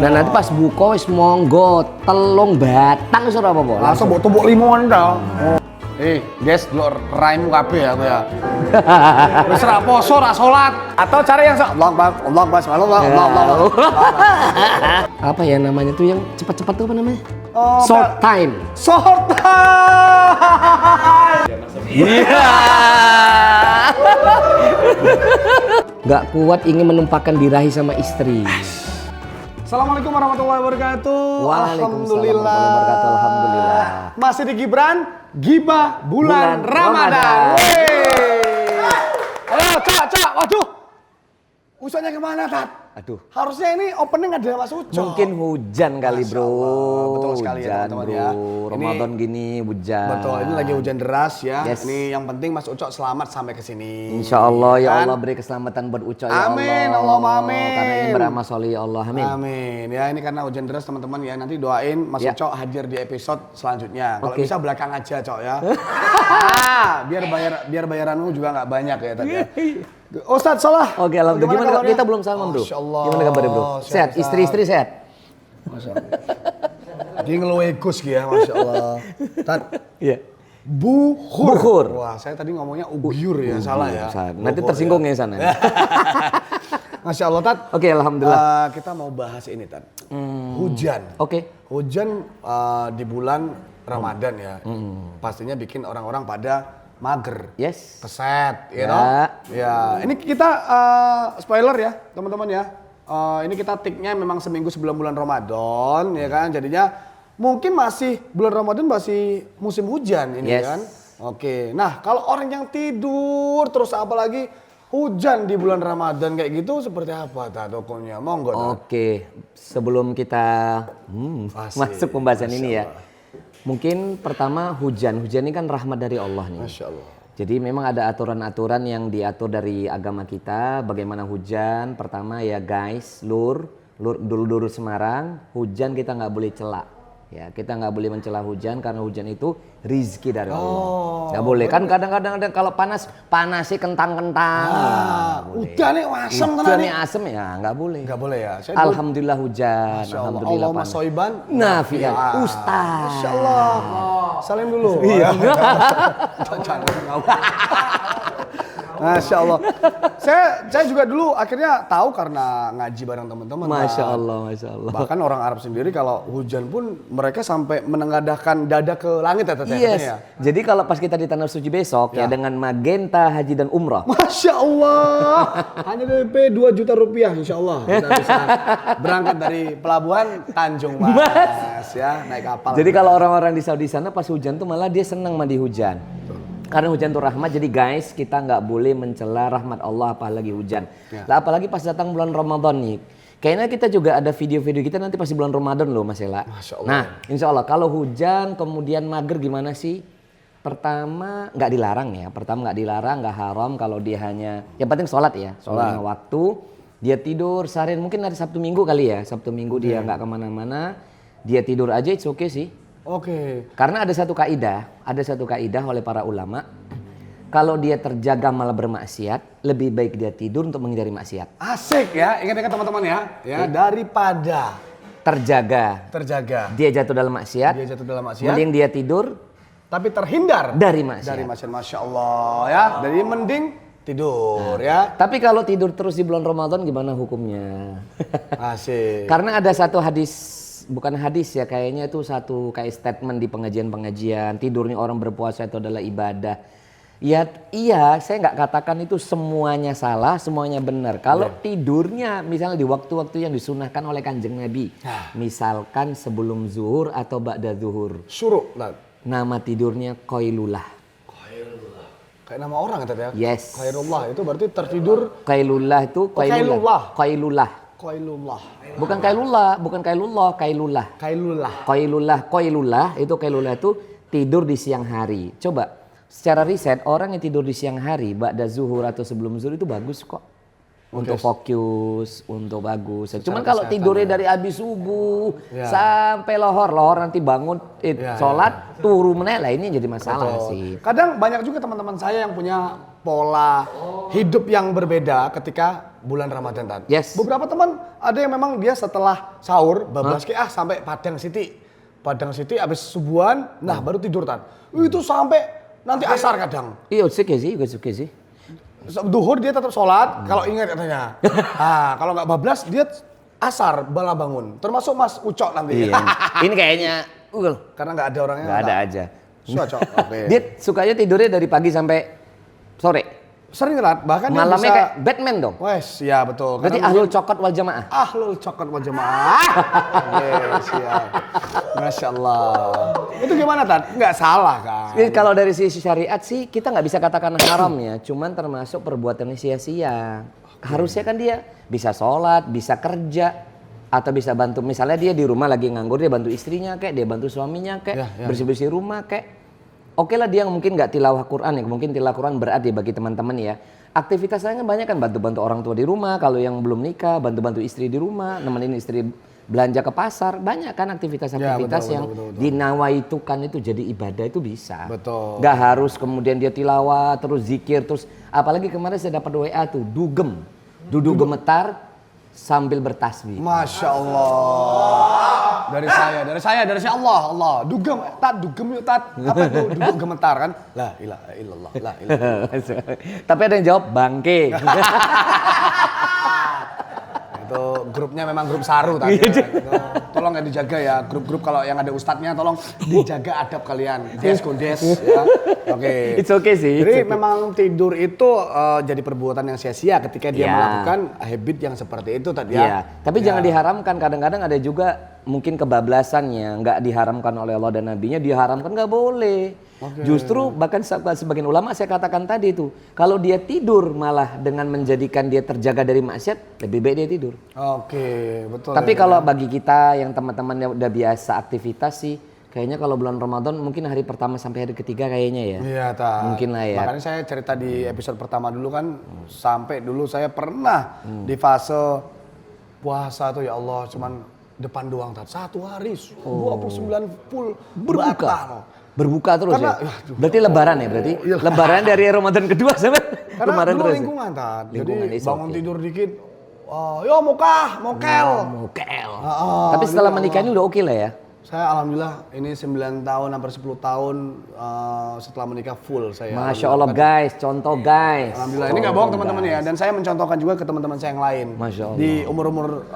Nah nanti pas buka wis monggo telung batang wis ora apa-apa. Langsung mbok tumbuk limongan ta. Guys, delok raimu kabeh aku ya. Wis ra poso, ra salat. Atau cara yang Allah Bas, Allah. Apa ya namanya tuh yang cepat-cepat tuh apa namanya? Short time. Short time. Iya. Gak kuat ingin menumpahkan birahi sama istri. Assalamualaikum warahmatullahi wabarakatuh. Waalaikumsalam warahmatullahi wabarakatuh. Alhamdulillah. Masih di Gibran, Gibah bulan Ramadan. Ayo, Cak. Waduh. Usahanya kemana, Tat? Aduh. Harusnya ini opening ada Mas Ucok. Mungkin hujan kali, Bro. Betul sekali hujan, ya, teman-teman bro. ya. Ramadan gini hujan. Betul, ini lagi hujan deras ya. Yes. Ini yang penting Mas Ucok selamat sampai ke sini. Insya Allah ya Kan? Allah beri keselamatan buat Ucok ya Amin, Allah. Allahumma amin. Karena ini beramal soleh ya Allah. Amin. Amin. Ya ini karena hujan deras teman-teman ya. Nanti doain Mas Ya. Ucok hadir di episode selanjutnya. Kalau Oke. bisa belakang aja, Cok ya. biar bayaranmu juga nggak banyak ya tadi. Ya. Ustadz salah. Oke, alhamdulillah. Gimana kabarnya? kita belum salam, Bro? Masya Allah. Gimana kabarnya, Bro? Sehat, istri-istri sehat. Masya Allah. Dia ngeluh egus ya, Masya Allah. Tat, Iya. Bukhur. Wah, saya tadi ngomongnya ugyur ya, salah ya. Nanti Bukhur tersinggung ya. ya sana. Masya Allah, Tat. Oke, alhamdulillah. Kita mau bahas ini, Tat. Hujan. Oke. Hujan di bulan Ramadan ya. Pastinya bikin orang-orang pada mager. Yes. Keset, Ya. Ya, ini kita spoiler ya, teman-teman ya. Ini kita take-nya memang seminggu sebelum bulan Ramadan, ya kan. Jadinya mungkin masih bulan Ramadan masih musim hujan ini Yes. kan. Oke. Nah, kalau orang yang tidur terus apalagi hujan di bulan Ramadan kayak gitu seperti apa tokonya? Monggo. Tat. Oke, sebelum kita Asik. masuk pembahasan Masya ini ya. Allah. Mungkin pertama hujan ini kan rahmat dari Allah nih. Masya Allah. Jadi memang ada aturan-aturan yang diatur dari agama kita. Bagaimana hujan? Pertama ya guys, dulu Semarang, hujan kita nggak boleh celak. Ya, kita nggak boleh mencela hujan karena hujan itu rizki dari Allah. Nggak boleh kan kadang-kadang ada kalau panasnya kentang-kentang. Udah nih asem Hujan tenan nih nih. asem ya nggak boleh. Enggak boleh ya. Saya Alhamdulillah hujan, Masya Allah. alhamdulillah Allahumma panas. soiban Nafi'an. nafi'an. Ustaz. Masya Allah. Salim dulu. Iya. Jangan. Masya Allah. Saya juga dulu akhirnya tahu karena ngaji bareng teman-teman. Masya Kan. Allah, Masya Allah. Bahkan orang Arab sendiri kalau hujan pun mereka sampai menengadahkan dada ke langit ya teteh. Yes. Ya. Jadi kalau pas kita di Tanah Suci besok ya, Ya. dengan magenta haji dan umrah. Masya Allah. Hanya DP 2 juta rupiah insya Allah. Kita bisa berangkat dari pelabuhan Tanjung Mas ya naik kapal. Jadi kalau orang-orang di Saudi sana pas hujan tuh malah dia senang mandi hujan. Karena hujan itu rahmat, jadi guys kita nggak boleh mencela rahmat Allah apalagi hujan. Ya. Lah apalagi pas datang bulan Ramadan nih. Kayaknya kita juga ada video-video kita nanti pas di bulan Ramadan loh Mas Ela. Masya Allah. Nah insya Allah kalau hujan kemudian mager gimana sih? Pertama nggak dilarang ya, pertama nggak dilarang, nggak haram kalau dia hanya, yang penting sholat ya. Sholat lima waktu, dia tidur seharian mungkin hari Sabtu Minggu kali ya. Sabtu Minggu dia nggak kemana-mana, dia tidur aja it's okay sih. Oke. Karena ada satu kaidah oleh para ulama, kalau dia terjaga malah bermaksiat, lebih baik dia tidur untuk menghindari maksiat. Asik ya, ingat-ingat teman-teman ya. Ya, daripada Terjaga, dia jatuh dalam maksiat, dia jatuh dalam maksiat, mending dia tidur tapi terhindar dari maksiat. dari maksiat. Masya Allah ya. Jadi mending tidur ya. Tapi kalau tidur terus di bulan Ramadan gimana hukumnya? Asik. Karena ada satu hadis, bukan hadis ya, kayaknya itu satu kayak statement di pengajian-pengajian, tidurnya orang berpuasa itu adalah ibadah. Ya iya, saya nggak katakan itu semuanya salah, semuanya benar. Kalau tidurnya misalnya di waktu-waktu yang disunahkan oleh Kanjeng Nabi, misalkan sebelum zuhur atau ba'da zuhur, Suruh lah. nama tidurnya qailulah. Kayak nama orang ya. Yes. Khairullah itu berarti tertidur. Qailulah itu Qailullah. Qailulah. Qailullah. Bukan kailullah, kailulah. Qailullah itu tidur di siang hari. Coba secara riset orang yang tidur di siang hari ba'da zuhur atau sebelum zuhur itu bagus kok. Untuk fokus, untuk bagus. Cuman kalau tidurnya dari habis subuh sampai lohor nanti bangun sholat turu meneh lah, ini jadi masalah sih. Kadang banyak juga teman-teman saya yang punya pola hidup yang berbeda ketika bulan Ramadan Tat. Yes. Beberapa teman ada yang memang dia setelah sahur bablas sampai Padang City. Padang City habis subuhan, nah baru tidur Tat. Itu sampai nanti asar kadang. Iya, oke sih. Duhur dia tetap sholat, kalau ingat katanya. Nah, kalau nggak bablas dia asar bala bangun. Termasuk Mas Ucok nanti. Iya. Ini kayaknya Karena nggak ada orangnya. nggak ada aja. Ucok. Oke. Dia sukanya tidurnya dari pagi sampai sore. Sering Tat, bahkan dia Malamnya bisa kayak Batman dong. wes, ya betul. Berarti Karena ahlul cokot wal jamaah. Ahlul cokot wal jamaah. Yes, siap. Masya Allah. Itu gimana Tat? Nggak salah kan? Jadi kalau dari sisi syariat sih kita nggak bisa katakan haram ya, cuman termasuk perbuatan sia-sia. Harusnya kan dia bisa sholat, bisa kerja, atau bisa bantu. Misalnya dia di rumah lagi nganggur, dia bantu istrinya kayak, dia bantu suaminya kayak, bersih-bersih rumah kayak. Oke lah dia mungkin nggak tilawah Quran ya, mungkin tilawah Quran berat ya bagi teman-teman ya. Aktivitas lainnya banyak kan, bantu-bantu orang tua di rumah, kalau yang belum nikah bantu-bantu istri di rumah, nemenin istri belanja ke pasar, banyak kan aktivitas-aktivitas yang dinawaitukan itu jadi ibadah itu bisa. Betul. Nggak harus kemudian dia tilawah terus zikir terus, apalagi kemarin saya dapat WA tuh dugem, duduk gemetar sambil bertasbih. Masya Allah. Dari saya Allah. Dugem yuk Tat. Apa itu duduk gemetar kan? La ilaha illallah, la ilaha illallah. Tapi ada yang jawab bangke. Itu grupnya memang grup saru tadi. Tolong ya dijaga ya, grup-grup kalau yang ada ustadznya tolong dijaga adab kalian. Des ya. Oke. It's okay sih. Jadi memang tidur itu jadi perbuatan yang sia-sia ketika dia melakukan habit yang seperti itu tadi ya. Iya, tapi jangan diharamkan. Kadang-kadang ada juga mungkin kebablasannya, nggak diharamkan oleh Allah dan Nabi-Nya, diharamkan nggak boleh. Justru bahkan sebagian ulama saya katakan tadi itu, kalau dia tidur malah dengan menjadikan dia terjaga dari maksiat, lebih baik dia tidur. Oke, betul. Tapi kalau bagi kita yang teman-teman yang udah biasa aktivitas sih, kayaknya kalau bulan Ramadan mungkin hari pertama sampai hari ketiga kayaknya ya. Iya, Tat. Mungkin lah ya. Makanya saya cerita di episode pertama dulu kan, sampai dulu saya pernah di fase puasa tuh ya Allah, cuman depan doang Tat. 1 hari 29 full batal. Berbuka terus Karena, ya? Berarti lebaran ya berarti? Lebaran dari Ramadan kedua sampai Karena Ramadan dulu terus. lingkungan Tat. Jadi is bangun okay. tidur dikit, yo mokel. Mokel. Tapi setelah menikah ini udah oke lah ya? Saya alhamdulillah ini 9 tahun hampir 10 tahun setelah menikah full saya. Masya Allah guys, contoh guys. Alhamdulillah ini nggak bohong teman-teman ya, dan saya mencontohkan juga ke teman-teman saya yang lain. Masya Allah. Di umur-umur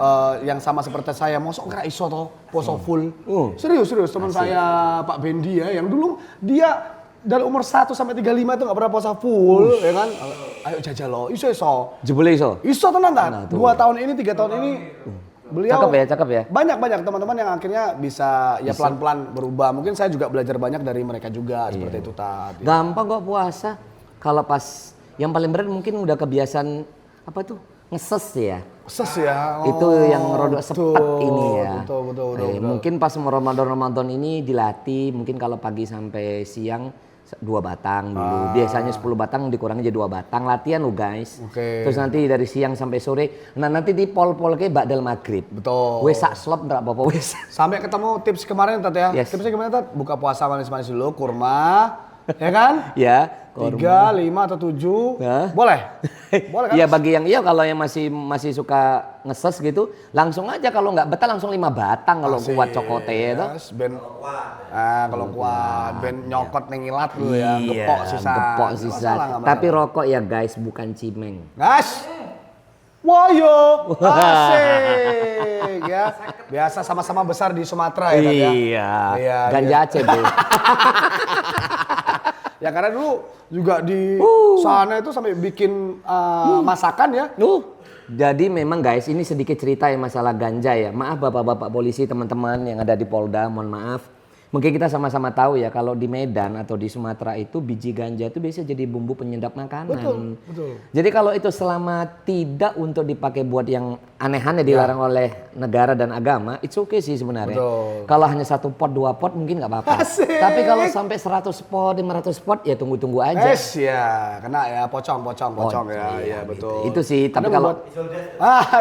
yang sama seperti saya, mosok kira iso toh poso full. Serius teman saya Pak Bendi ya, yang dulu dia dari umur 1 sampai 35 itu nggak pernah puasa full, ya kan? Ayo jajal lo, iso. Jebule iso? Iso tenan Tat. 2 tahun ini, 3 tahun ini. Beliau cakep ya. Banyak teman-teman yang akhirnya bisa ya pelan-pelan berubah. Mungkin saya juga belajar banyak dari mereka juga seperti itu Tat. Gampang kok puasa. Kalau pas yang paling berat mungkin udah kebiasaan apa tuh? Ngeses ya. Ses ya. Itu yang rodok sepet ini ya. Betul. Mungkin pas Ramadan ini dilatih, mungkin kalau pagi sampai siang 2 batang dulu. Biasanya 10 batang dikurangi jadi 2 batang. Latihan lo guys. Terus nanti dari siang sampai sore. Nah nanti di pol-pol ke ba'dal maghrib. Betul. Wes sak slop nggak apa-apa wes. Sampai ketemu tips kemarin Tat ya. Yes. Tipsnya gimana Tat? Buka puasa manis-manis dulu, kurma. Ya kan? Ya. 3, 5 atau 7. Hah? Boleh? Boleh kan? Iya bagi yang kalau yang masih suka ngeses gitu, langsung aja kalau nggak betah langsung 5 batang kalau kuat cokote ya toh. Ben kalau kuat ben nyokot neng ilat dulu ya, Iya, gepok sisa. gepok Nggak sisa. masalah, nggak Tapi masalah. rokok ya guys, bukan cimeng. Gas. Woyo, asik ya. Biasa sama-sama besar di Sumatera ya Tat ya. Iya. Ganja Aceh bro. Ya karena dulu juga di sana itu sampai bikin masakan ya. Jadi memang guys, ini sedikit cerita ya masalah ganja ya. Maaf bapak-bapak polisi, teman-teman yang ada di Polda, mohon maaf. Mungkin kita sama-sama tahu ya kalau di Medan atau di Sumatera itu biji ganja itu biasa jadi bumbu penyedap makanan. Betul. Jadi kalau itu selama tidak untuk dipakai buat yang aneh-aneh dilarang oleh negara dan agama, it's okay sih sebenarnya. Betul. Kalau hanya 1 pot 2 pot mungkin nggak apa-apa. Asik. Tapi kalau sampai 100 pot 500 pot ya tunggu-tunggu aja. Ya, kena ya pocong ya. Iya betul. Itu sih, tapi kalau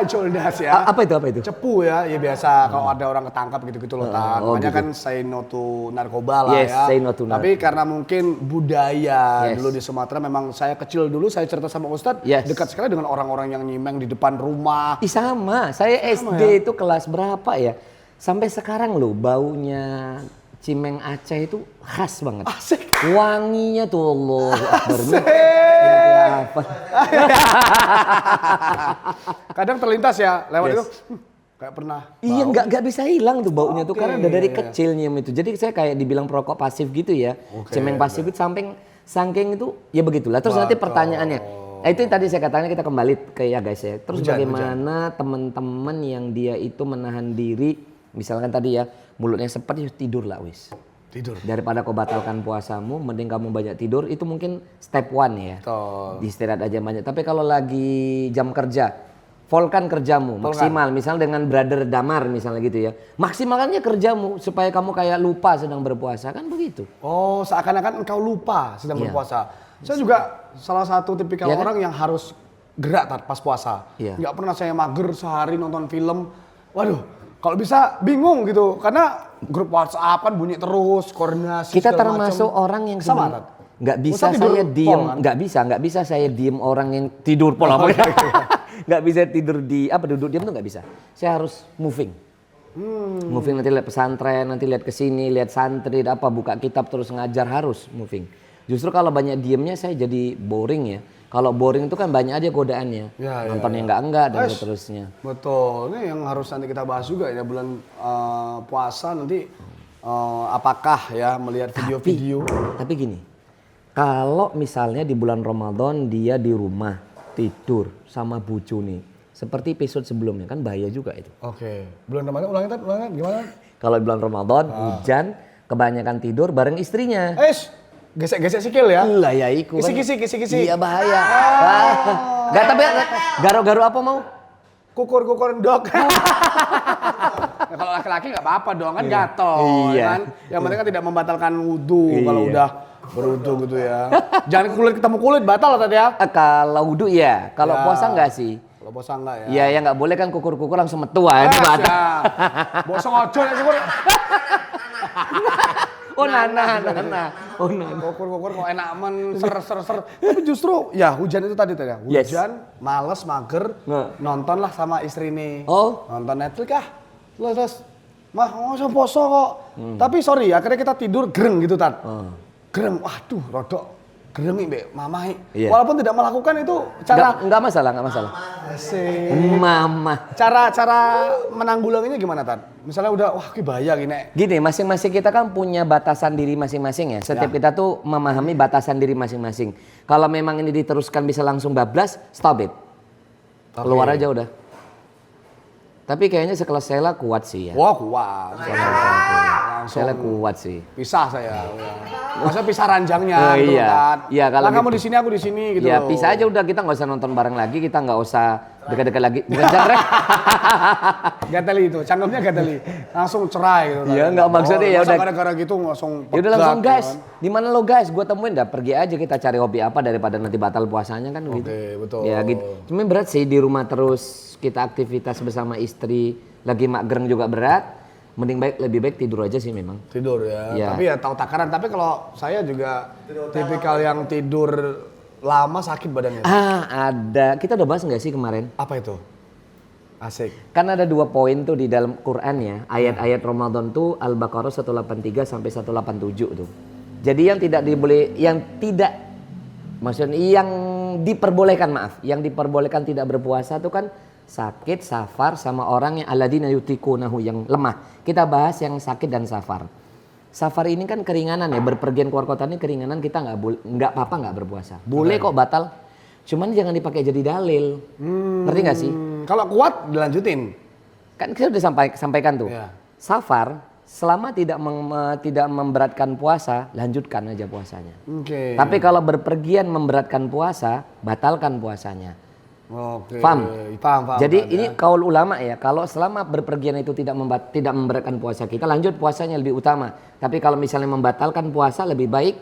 Joldas ya. apa itu? Cepu ya, biasa kalau ada orang ketangkap gitu-gitu loh Tat. Makanya gitu. kan say no to to narkoba lah Yes, ya. say no to Tapi karena mungkin budaya Yes. dulu di Sumatera memang saya kecil dulu saya cerita sama Ustadz Yes. dekat sekali dengan orang-orang yang nyimeng di depan rumah. Ih, sama. Saya SD ya? itu kelas berapa ya? Sampai sekarang loh baunya cimeng Aceh itu khas banget. Asik. Wanginya tuh Allah Akbar. Ini apa? Kadang terlintas ya lewat Yes. itu kayak pernah. Iya, nggak bisa hilang tuh baunya tuh Oke. karena udah dari kecil nyium itu. Jadi saya kayak dibilang perokok pasif gitu ya. Oke. Cemeng pasif itu saking itu ya begitulah. Terus nanti pertanyaannya, itu yang tadi saya katakan kita kembali ke ya guys ya. Terus Hujan, bagaimana teman-teman yang dia itu menahan diri, misalkan tadi ya mulutnya sepet ya tidur lah wis. Tidur. Daripada kau batalkan puasamu, mending kamu banyak tidur. Itu mungkin step one ya. Betul. Istirahat aja banyak. Tapi kalau lagi jam kerja, fullkan kerjamu maksimal. Misal dengan brother Damar misalnya gitu ya. Maksimalkannya kerjamu supaya kamu kayak lupa sedang berpuasa kan begitu. Oh, seakan-akan engkau lupa sedang Iya. berpuasa. Saya juga salah satu tipikal Iya kan? orang yang harus gerak Tat, pas puasa. Iya. Nggak pernah saya mager sehari nonton film. Waduh, kalau bisa bingung gitu. Karena grup WhatsApp kan bunyi terus, koordinasi Kita segala termasuk macam. orang yang sama, sebelum- Tat? nggak bisa Ustaz tidur saya diem, pol, kan? nggak bisa saya diem orang yang tidur pola nggak bisa tidur di apa duduk diam tuh nggak bisa. Saya harus moving. Moving nanti lihat pesantren, nanti lihat ke sini, lihat santri, apa buka kitab terus ngajar harus moving. Justru kalau banyak diemnya saya jadi boring ya. Kalau boring itu kan banyak aja godaannya. Ya, ya, Nonton yang enggak dan Guys, seterusnya. Betul, ini yang harus nanti kita bahas juga ya bulan puasa nanti apakah ya melihat video-video. Tapi gini, kalau misalnya di bulan Ramadan dia di rumah tidur sama bucu nih, seperti episode sebelumnya kan bahaya juga itu. Oke, bulan Ramadan ulangin gimana? Kalau di bulan Ramadan hujan, kebanyakan tidur bareng istrinya. Gesek-gesek sikil ya. Lah ya iku. kan. Kisi-kisi. Iya bahaya. Gak tapi garu-garu apa mau? Kukur endok. Ya, kalau laki-laki nggak apa-apa dong kan gatel. Iya. Kan? Yang penting kan tidak membatalkan wudhu kalau Iya. udah berwudhu gitu ya. Jangan kulit ketemu kulit batal tadi ya. Kalau wudhu ya, kalau Ya. puasa enggak sih? Kalau puasa enggak ya. Iya, yang nggak boleh kan kukur-kukur langsung metuan. Bosong ojo ya kukur. Oh nana. Oh nana. Kukur kok enak men ser. Tapi justru ya hujan itu tadi ya. Yes. Hujan, males, mager, nonton lah sama istri nih. Oh. Nonton Netflix Terus mah nggak poso kok. Tapi sorry akhirnya kita tidur gereng gitu Tat. Gereng, waduh rodok gereng nih Mbak Mamai. Iya. Walaupun tidak melakukan itu cara Nggak masalah. Asik. Mama. Cara menanggulanginya gimana Tat? Misalnya udah wah ki bahaya gini. Gini, masing-masing kita kan punya batasan diri masing-masing ya. Setiap kita tuh memahami batasan diri masing-masing. Kalau memang ini diteruskan bisa langsung bablas, stop it. Keluar aja udah. Tapi kayaknya sekelas Sheila kuat sih ya. Wah kuat. Sheila kuat sih. Pisah saya. Maksudnya pisah ranjangnya Oh, gitu iya. kan. Iya, kalau Lah, kamu gitu. di sini aku di sini gitu. Ya loh. pisah aja udah, kita nggak usah nonton bareng lagi, kita nggak usah dekat-dekat lagi. Bukan jangkrik. Gateli itu, cangkemnya gateli. Langsung cerai gitu. Iya, nggak maksudnya ya masa udah. gara-gara gitu langsung Ya udah langsung pegat, guys, gitu kan. di mana lo guys? Gue temuin dah, pergi aja kita cari hobi apa daripada nanti batal puasanya kan gitu. Oke, betul. Ya gitu. Cuma berat sih di rumah terus kita aktivitas bersama istri, lagi magereng juga berat. Mending lebih baik tidur aja sih memang. Tidur ya. Iya. Tapi ya tahu takaran. Tapi kalau saya juga tipikal yang tidur lama sakit badannya. Ada. Kita udah bahas nggak sih kemarin? Apa itu? Asik. Kan ada 2 poin tuh di dalam Quran ya. Ayat-ayat Ramadan tuh Al-Baqarah 183 sampai 187 tuh. Jadi yang diperbolehkan yang diperbolehkan tidak berpuasa tuh kan sakit, safar sama orang yang alladzina yutikunahu yang lemah. Kita bahas yang sakit dan safar. Safar ini kan keringanan ya, berpergian keluar kota ini keringanan, kita nggak apa-apa nggak berpuasa. Boleh kok batal. Cuman jangan dipakai jadi dalil. Ngerti nggak sih? Kalau kuat dilanjutin. Kan kita udah sampaikan tuh. Iya. Safar selama tidak memberatkan puasa, lanjutkan aja puasanya. Oke. Tapi kalau berpergian memberatkan puasa, batalkan puasanya. Oke. Paham? Paham. Jadi paham, ini ya. kaul ulama ya, kalau selama berpergian itu tidak memberatkan puasa kita, lanjut puasanya lebih utama. Tapi kalau misalnya membatalkan puasa, lebih baik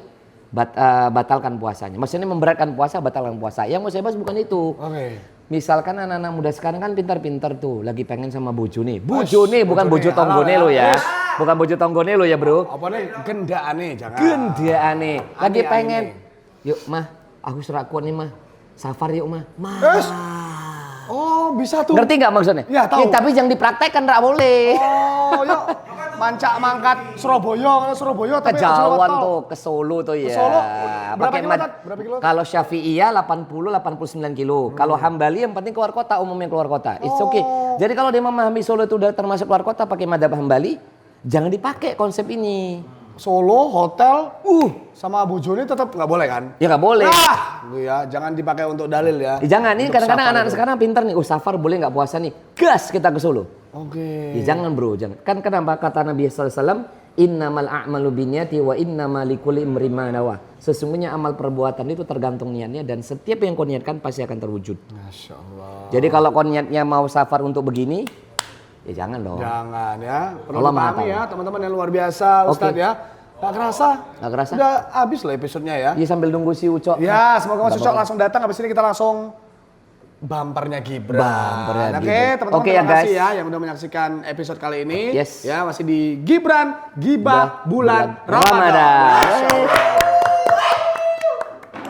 batalkan puasanya. Maksudnya memberatkan puasa, batalkan puasa. Yang mau saya bahas bukan itu. Oke. Misalkan anak-anak muda sekarang kan pintar-pintar tuh, lagi pengen sama bojo nih. Bojo nih, bukan bojo halal tonggone ya. lo ya. Yes. Bukan bojo tonggone lo ya, Bro. Apa nih? Gendakane, jangan. Gendaane. Lagi Ane, pengen. ane. Yuk, Mah. Aku serak kuat nih, Mah. Safar yuk, Mah. Mah. Es. Oh, bisa tuh. Ngerti nggak maksudnya? Iya, tahu. Tapi jangan dipraktekkan, nggak boleh. Oh, yuk. Mancak mangkat Surabaya, tapi Kejauhan lewat tol. tuh ke Solo tuh ya. Ke Solo, berapa Pakai kilo, Tat? Berapa kilo? Kalau Syafi'iyah 89 kilo. Kalau Hambali yang penting keluar kota, umumnya keluar kota. It's okay. Jadi kalau dia memahami Solo itu udah termasuk keluar kota pakai madhab Hambali, jangan dipakai konsep ini. Solo, hotel, sama bojone tetap nggak boleh kan? Ya nggak boleh. Gitu ya, jangan dipakai untuk dalil ya. Jangan, ini Untuk kadang-kadang safar anak itu. sekarang pintar nih. Safar boleh nggak puasa nih? Gas kita ke Solo. Oke. Ya jangan bro, jangan. Kan kenapa kata Nabi SAW, innamal a'malu binniyati wa innamal likulli imrin ma nawa. Sesungguhnya amal perbuatan itu tergantung niatnya dan setiap yang kau niatkan pasti akan terwujud. Masya Allah. Jadi kalau kau niatnya mau safar untuk begini, ya jangan dong. Jangan ya. Perlu Allah dipahami Maha ya teman-teman yang luar biasa Ustadz Oke. ya. Gak kerasa. Gak kerasa? Udah habis lah episodenya ya. Ya sambil nunggu si Ucok. Ya, semoga Mas Ucok langsung datang. Habis ini kita langsung bumpernya Gibran. Bumpernya Oke, Gibran. teman-teman Oke, terima ya, kasih guys. ya yang udah menyaksikan episode kali ini. Yes. Ya, masih di Gibran Gibah Bulan Ramadan. Ramadan. Masya Allah.